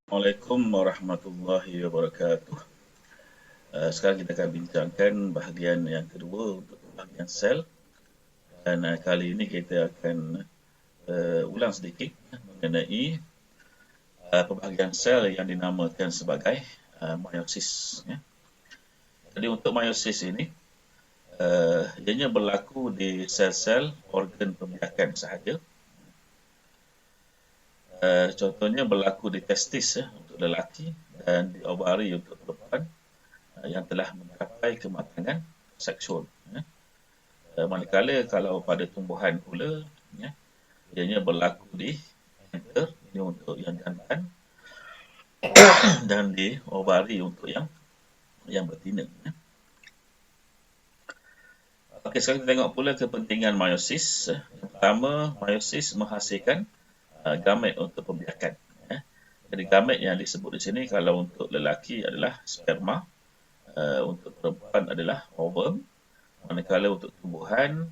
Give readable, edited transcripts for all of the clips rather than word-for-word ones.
Assalamualaikum warahmatullahi wabarakatuh. Sekarang kita akan bincangkan bahagian yang kedua untuk bahagian sel. Dan kali ini kita akan ulang sedikit mengenai pembahagian sel yang dinamakan sebagai meiosis. Jadi untuk meiosis ini, ianya berlaku di sel-sel organ pembiakan sahaja. Contohnya berlaku di testis untuk lelaki dan di ovari untuk perempuan yang telah mencapai kematangan seksual. Manakala kalau pada tumbuhan pula, ianya berlaku di enter, ini untuk yang jantan, dan di ovari untuk yang betina. Okey, sekarang kita tengok pula kepentingan meiosis. Yang pertama, meiosis menghasilkan gamet untuk pembiakan. Jadi gamet yang disebut di sini kalau untuk lelaki adalah sperma, untuk perempuan adalah ovum, manakala untuk tumbuhan,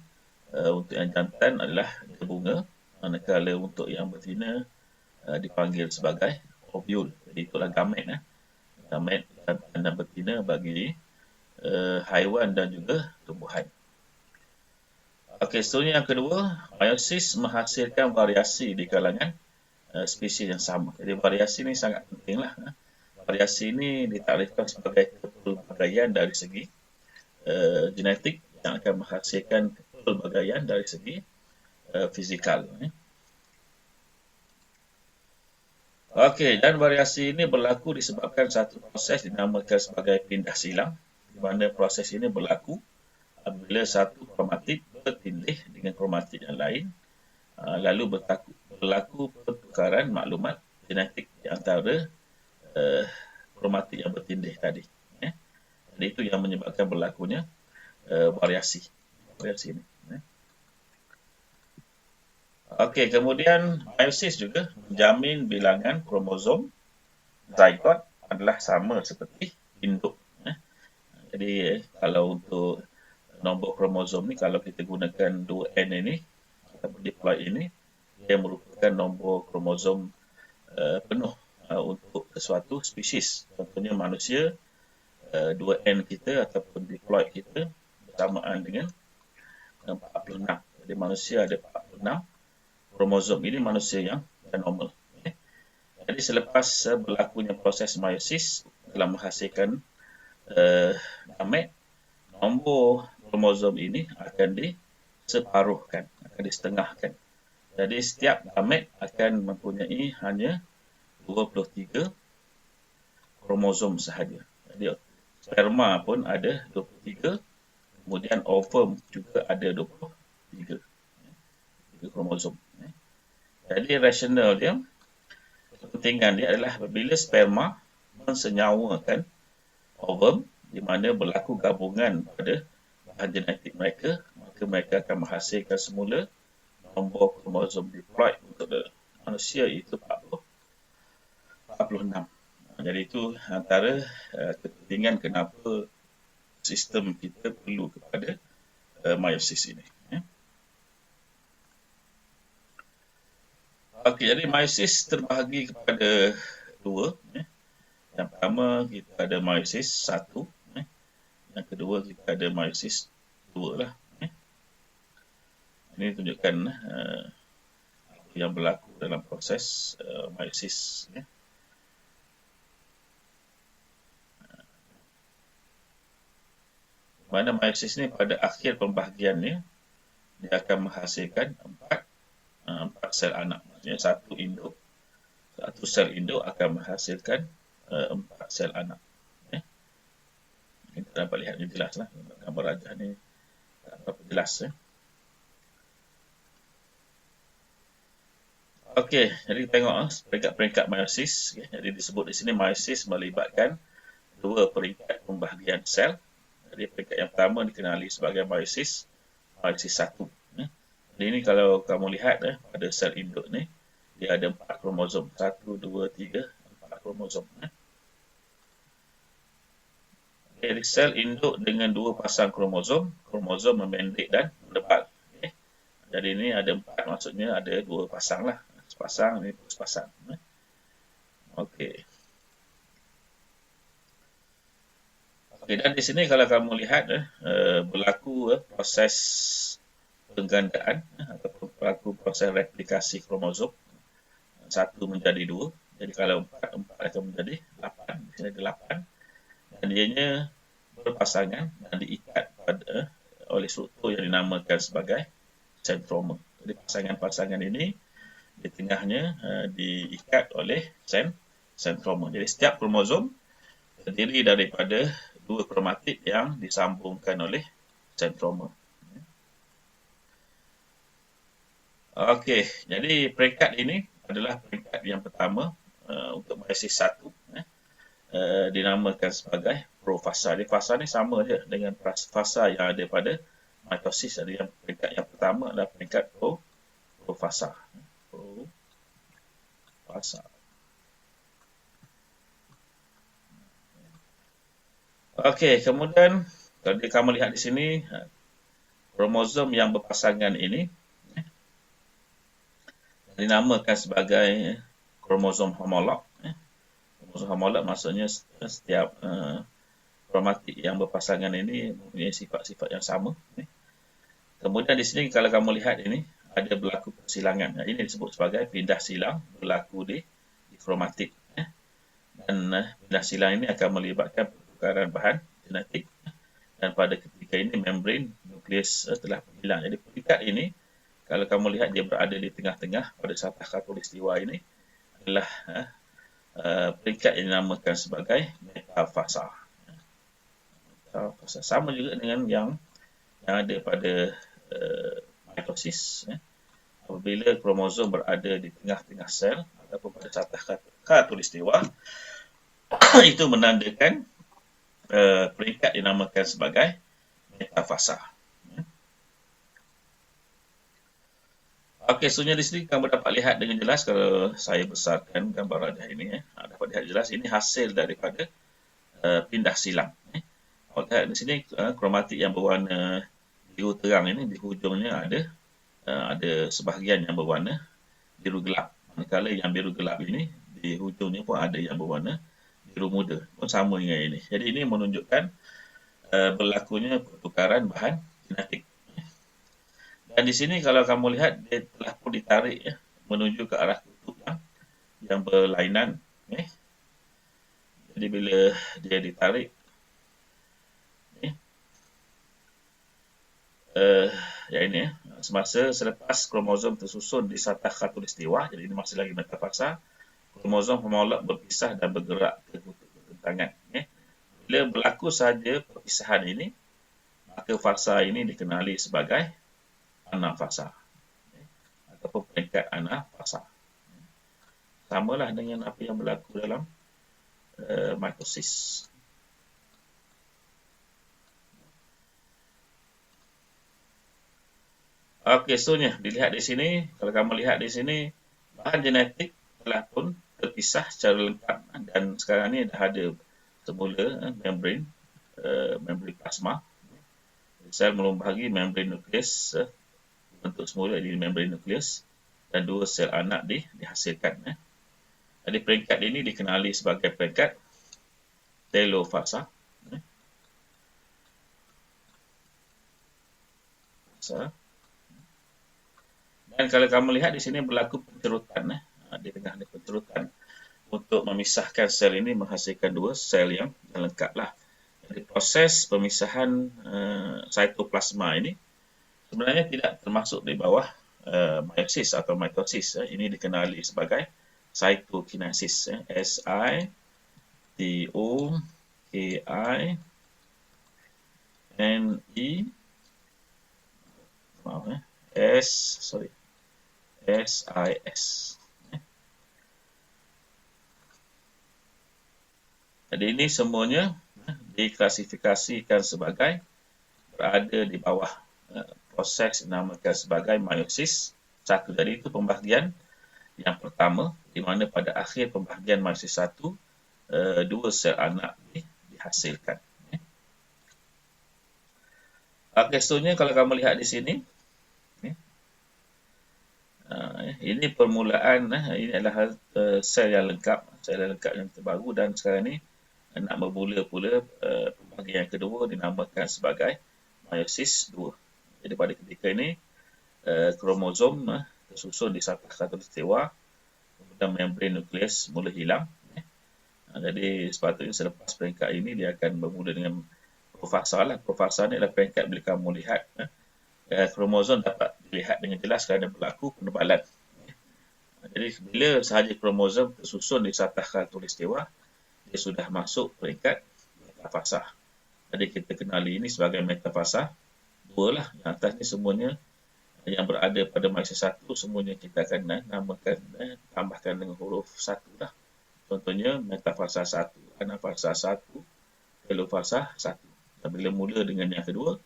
untuk yang jantan adalah bunga, manakala untuk yang betina dipanggil sebagai ovule. Jadi itulah gamet. Gamet jantan dan betina bagi haiwan dan juga tumbuhan. Okey, seterusnya yang kedua, meiosis menghasilkan variasi di kalangan spesies yang sama. Jadi variasi ini sangat pentinglah. Variasi ini ditarifkan sebagai kepelbagaian dari segi genetik yang akan menghasilkan kepelbagaian dari segi fizikal. Okey, dan variasi ini berlaku disebabkan satu proses dinamakan sebagai pindah silang, di mana proses ini berlaku apabila satu kromatid bertindih dengan kromatid yang lain, lalu berlaku pertukaran maklumat genetik di antara kromatid yang bertindih tadi. Jadi itu yang menyebabkan berlakunya variasi ini. Okey, kemudian meiosis juga menjamin bilangan kromosom zygote adalah sama seperti induk. Jadi kalau untuk nombor kromosom ni, kalau kita gunakan 2N ini ataupun diploid ini, dia merupakan nombor kromosom penuh untuk sesuatu spesies. Contohnya manusia, 2N kita ataupun diploid kita bersamaan dengan 46. Jadi manusia ada 46 kromosom. Ini manusia yang normal. Jadi selepas berlakunya proses meiosis telah menghasilkan gamet, nombor kromosom ini akan diseparuhkan, akan disetengahkan. Jadi setiap gamet akan mempunyai hanya 23 kromosom sahaja. Jadi sperma pun ada 23, kemudian ovum juga ada 23 kromosom. Jadi rasional dia, kepentingan dia adalah apabila sperma mensenyawakan ovum, di mana berlaku gabungan pada bahan genetik mereka, maka mereka akan menghasilkan semula nombor kromosom diploid untuk manusia itu 46. Jadi itu antara kepentingan kenapa sistem kita perlu kepada meiosis ini. Okey, jadi meiosis terbahagi kepada dua. Yang pertama kita ada meiosis 1, yang kedua kita ada meiosis 2 lah. Ini tunjukkan apa yang berlaku dalam proses meiosis. Mana meiosis ni pada akhir pembahagiannya dia akan menghasilkan 4 sel anak. Maksudnya satu sel induk akan menghasilkan 4 sel anak. Kita dapat lihat ni jelaslah. Gambar rajah ni tak berapa jelas. Okey, jadi tengok peringkat-peringkat meiosis. Jadi disebut di sini meiosis melibatkan 2 peringkat pembahagian sel. Jadi peringkat yang pertama dikenali sebagai meiosis 1. Jadi ini kalau kamu lihat pada sel induk ni, dia ada 4 kromosom. 1, 2, 3, 4 kromosom. Jadi sel induk dengan 2 pasang kromosom memendek dan menebal. Jadi ini ada 4, maksudnya ada 2 pasang lah. Sepasang, ini sepasang. Okey. Okey, dan di sini kalau kamu lihat berlaku proses penggandaan ataupun berlaku proses replikasi kromosom satu menjadi dua. Jadi kalau empat akan menjadi 8. Di sini ada 8 dan ianya berpasangan dan diikat oleh struktur yang dinamakan sebagai centroma. Jadi pasangan-pasangan ini di tengahnya diikat oleh centroma. Jadi setiap kromosom terdiri daripada dua kromatik yang disambungkan oleh centroma. Okey, jadi peringkat ini adalah peringkat yang pertama untuk meiosis 1 dinamakan sebagai profasa. Jadi fasa ni sama je dengan fasa yang ada pada mitosis. Jadi yang peringkat yang pertama adalah peringkat profasa. Profasa. Okey, kemudian kalau kamu lihat di sini kromosom yang berpasangan ini dinamakan sebagai kromosom homolog. Kromosom homolog maksudnya setiap kromatik yang berpasangan ini mempunyai sifat-sifat yang sama. Kemudian di sini kalau kamu lihat ini ada berlaku persilangan. Ini disebut sebagai pindah silang berlaku di kromatik. Dan pindah silang ini akan melibatkan pertukaran bahan genetik. Dan pada ketika ini membran nukleus telah hilang. Jadi peringkat ini kalau kamu lihat dia berada di tengah-tengah pada satah khatulistiwa ini adalah peringkat yang dinamakan sebagai metafasa. Sama juga dengan yang ada pada mitosis. Apabila kromosom berada di tengah-tengah sel ataupun pada satah khatulistiwa, itu menandakan peringkat dinamakan sebagai metafasa. Okey, sebenarnya di sini kamu dapat lihat dengan jelas kalau saya besarkan gambar rajah ini. Dapat lihat jelas ini hasil daripada pindah silang. Kalau lihat di sini kromatik yang berwarna biru terang ini di hujungnya ada sebahagian yang berwarna biru gelap. Manakala yang biru gelap ini di hujungnya pun ada yang berwarna biru muda. Pun sama dengan ini. Jadi ini menunjukkan berlakunya pertukaran bahan genetik. Dan di sini kalau kamu lihat dia telah pun ditarik menuju ke arah kutub yang berlainan. Jadi bila dia ditarik ini semasa selepas kromosom tersusun di satah khatulistiwa, jadi ini masih lagi metafasa, kromosom homolog berpisah dan bergerak ke kutub pertentangan. Bila berlaku saja perpisahan ini, maka fasa ini dikenali sebagai anafasa ataupun peringkat anafasa. Samalah dengan apa yang berlaku dalam mitosis. Okey, seterusnya dilihat di sini, kalau kamu lihat di sini bahan genetik telah pun terpisah secara lengkap dan sekarang ni dah ada semula membran plasma. Sel membagi membran nukleus bentuk semula di membran nukleus dan dua sel anak dihasilkan. Jadi peringkat ini dikenali sebagai peringkat telofasa. Dan kalau kamu lihat di sini berlaku pencerutan. Di tengah ada pencerutan untuk memisahkan sel ini menghasilkan dua sel yang lengkap lah. Jadi proses pemisahan cytoplasma ini sebenarnya tidak termasuk di bawah meiosis atau mitosis. Ini dikenali sebagai cytokinesis. SIS. Jadi ini semuanya diklasifikasikan sebagai berada di bawah proses dinamakan sebagai meiosis 1. Jadi itu pembahagian yang pertama, di mana pada akhir pembahagian meiosis 1, dua sel anak dihasilkan. Okey, seterusnya kalau kamu lihat di sini, Ini permulaan, ini adalah sel yang lengkap yang terbaru, dan sekarang ni nak bermula pula pembahagian yang kedua dinamakan sebagai meiosis 2. Jadi pada ketika ini kromosom tersusun di satah khatulistiwa, kemudian membran nukleus mula hilang. Jadi sepatutnya selepas peringkat ini dia akan bermula dengan profasa lah. Profasa ni adalah peringkat bila kamu lihat kromosom dapat dilihat dengan jelas kerana berlaku penebalan. Jadi bila sahaja kromosom tersusun di satah khatulistiwa, dia sudah masuk peringkat metafasa. Jadi kita kenali ini sebagai metafasa 2 lah. Yang atas ni semuanya yang berada pada meiosis 1, semuanya kita akan namakan, tambahkan dengan huruf 1 lah. Contohnya metafasa 1, anafasa 1, telofasa 1. Dan bila mula dengan yang kedua,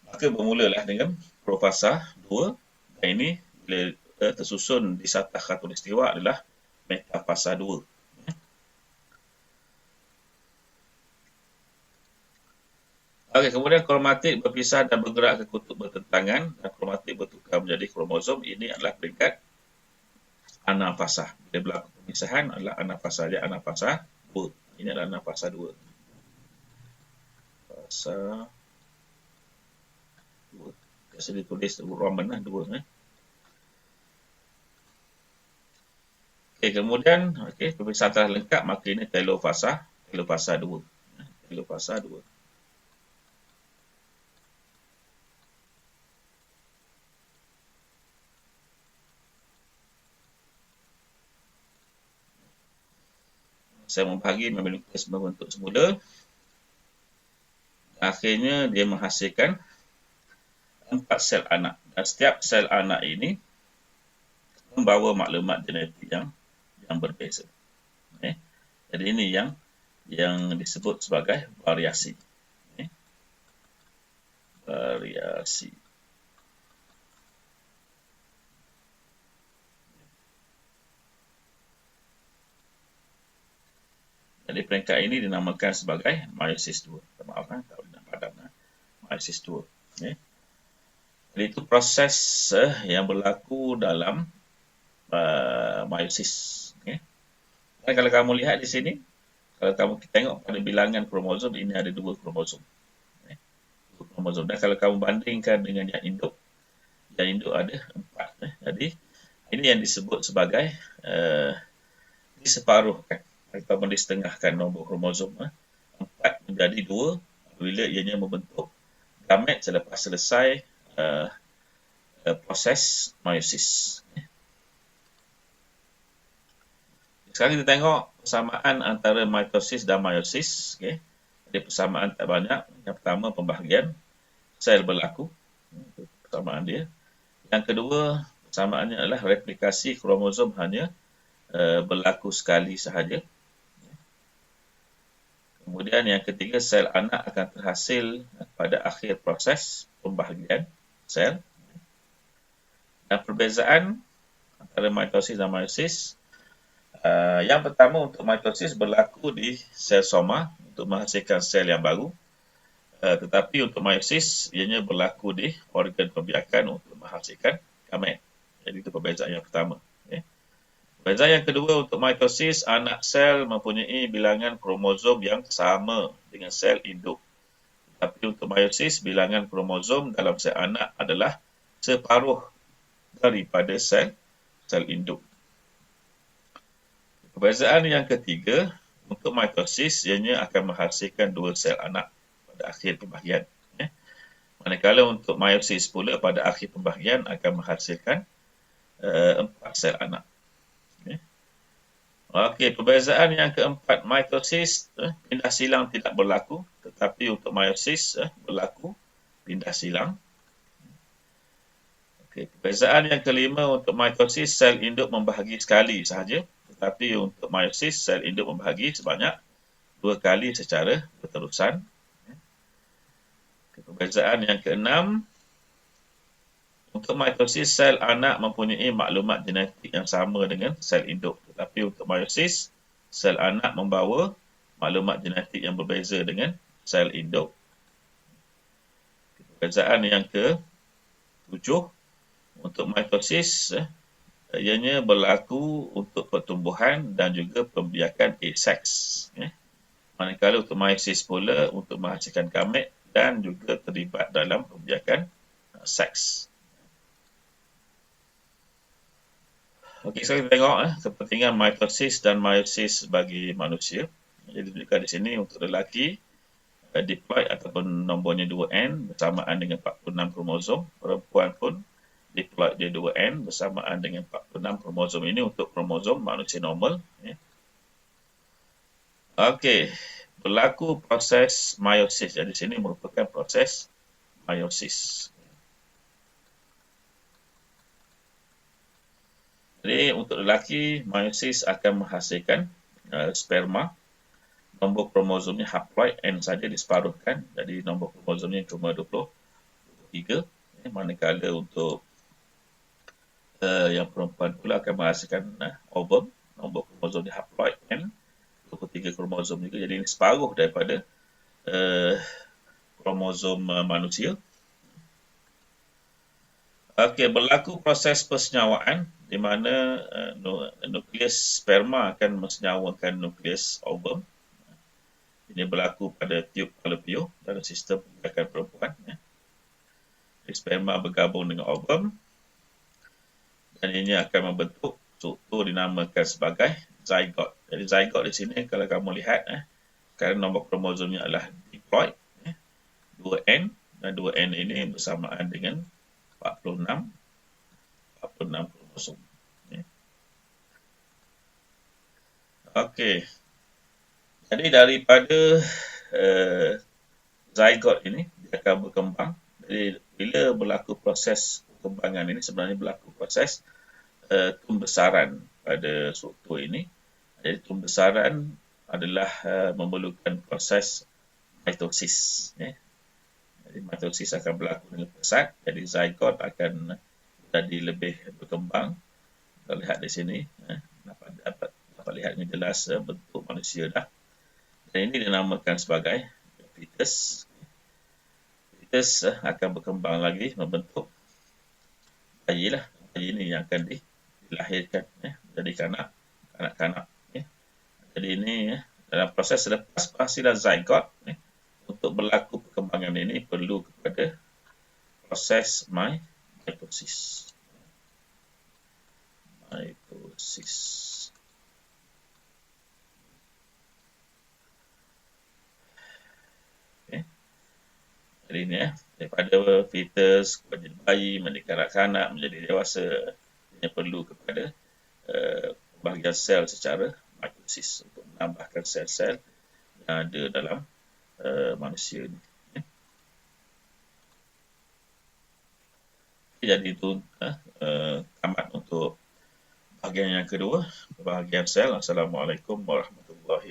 maka bermulalah dengan profasa 2. Dan ini bila tersusun di satah khatulistiwa adalah metafasa 2. Okey, kemudian kromatik berpisah dan bergerak ke kutub bertentangan, dan kromatik bertukar menjadi kromosom. Ini adalah peringkat anafasa. Bila berlaku pemisahan adalah anafasa dia, anafasa 2. Ini adalah anafasa 2. Fasa 2. Biasa ditulis Roman lah 2. Okey, kemudian pemisahan telah lengkap, maka ini telofasa 2. Telofasa 2. Saya membahagi memberi nukleus membentuk semula. Akhirnya dia menghasilkan 4 sel anak. Dan setiap sel anak ini membawa maklumat genetik yang berbeza. Jadi ini yang disebut sebagai variasi. Variasi. Jadi peringkat ini dinamakan sebagai meiosis 2. Maaf, tak boleh nak padam. Meiosis 2. Jadi itu proses yang berlaku dalam meiosis. Dan kalau kamu lihat di sini, kalau kamu tengok pada bilangan kromosom, ini ada 2 kromosom. 2 kromosom. Dan kalau kamu bandingkan dengan yang induk ada 4. Jadi ini yang disebut sebagai diseparuhkan atau disetengahkan nombor kromosom 4 menjadi 2 apabila ianya membentuk gamet selepas selesai proses meiosis. Sekarang kita tengok persamaan antara mitosis dan meiosis. Jadi persamaan tak banyak. Yang pertama, pembahagian sel berlaku. Persamaan dia. Yang kedua, persamaannya adalah replikasi kromosom hanya berlaku sekali sahaja. Kemudian yang ketiga, sel anak akan terhasil pada akhir proses pembahagian sel. Dan perbezaan antara mitosis dan meiosis, yang pertama untuk mitosis berlaku di sel soma untuk menghasilkan sel yang baru. Tetapi untuk meiosis, ianya berlaku di organ pembiakan untuk menghasilkan gamet. Jadi itu perbezaan yang pertama. Perbezaan yang kedua, untuk mitosis, anak sel mempunyai bilangan kromosom yang sama dengan sel induk. Tapi untuk meiosis, bilangan kromosom dalam sel anak adalah separuh daripada sel induk. Perbezaan yang ketiga, untuk mitosis, ianya akan menghasilkan 2 sel anak pada akhir pembahagian. Manakala untuk meiosis pula pada akhir pembahagian akan menghasilkan 4 sel anak. Okey, perbezaan yang keempat, mitosis pindah silang tidak berlaku, tetapi untuk meiosis berlaku pindah silang. Okey, perbezaan yang kelima, untuk mitosis sel induk membahagi sekali sahaja, tetapi untuk meiosis sel induk membahagi sebanyak 2 kali secara berterusan. Okey, perbezaan yang keenam, untuk mitosis, sel anak mempunyai maklumat genetik yang sama dengan sel induk. Tetapi untuk meiosis, sel anak membawa maklumat genetik yang berbeza dengan sel induk. Perbezaan yang ke-7, Untuk mitosis, ianya berlaku untuk pertumbuhan dan juga pembiakan aseks. Manakala untuk meiosis pula untuk menghasilkan gamet dan juga terlibat dalam pembiakan seks. Okey, so kita tengok kepentingan mitosis dan meiosis bagi manusia. Jadi tunjukkan di sini untuk lelaki, diploid ataupun nombornya 2N bersamaan dengan 46 kromosom. Perempuan pun diploid dia 2N bersamaan dengan 46 kromosom. Ini untuk kromosom manusia normal. Okey, berlaku proses meiosis. Jadi sini merupakan proses meiosis. Jadi untuk lelaki, meiosis akan menghasilkan sperma. Nombor kromosomnya haploid N saja diseparuhkan. Jadi nombor kromosomnya cuma 23. Manakala untuk yang perempuan pula akan menghasilkan ovum. Nombor kromosomnya haploid N 23 kromosom juga. Jadi ini separuh daripada kromosom manusia. Okey, berlaku proses persenyawaan di mana nukleus sperma akan mensenyawakan nukleus ovum. Ini berlaku pada tiub falopio dalam sistem pembiakan perempuan. Sperma bergabung dengan ovum dan ini akan membentuk struktur dinamakan sebagai zygote. Jadi zygote di sini kalau kamu lihat kerana nombor kromosomnya adalah diploid 2N dan 2N ini bersamaan dengan 46 kromosom. Okey. Jadi daripada zygote ini dia akan berkembang. Jadi bila berlaku proses perkembangan ini sebenarnya berlaku proses pembesaran pada struktur ini. Jadi pembesaran adalah memerlukan proses mitosis. Jadi mitosis akan berlaku dengan pesat. Jadi zygote akan jadi lebih berkembang. Kita lihat di sini, dapat lihat dengan jelas bentuk manusia dah. Dan ini dinamakan sebagai fetus. Fetus akan berkembang lagi membentuk bayi lah. Bayi ini yang akan dilahirkan jadi kanak-kanak. Jadi ini dalam proses selepas penghasilan zygote untuk berlaku perkembangan ini perlu kepada proses mitosis. Jadi ini daripada fetus menjadi bayi, menjadi kanak-kanak, menjadi dewasa, ini perlu kepada pembahagian sel secara mitosis untuk menambahkan sel-sel yang ada dalam manusia ini. Jadi itu tamat untuk bahagian yang kedua, bahagian sel. Assalamualaikum warahmatullahi wabarakatuh.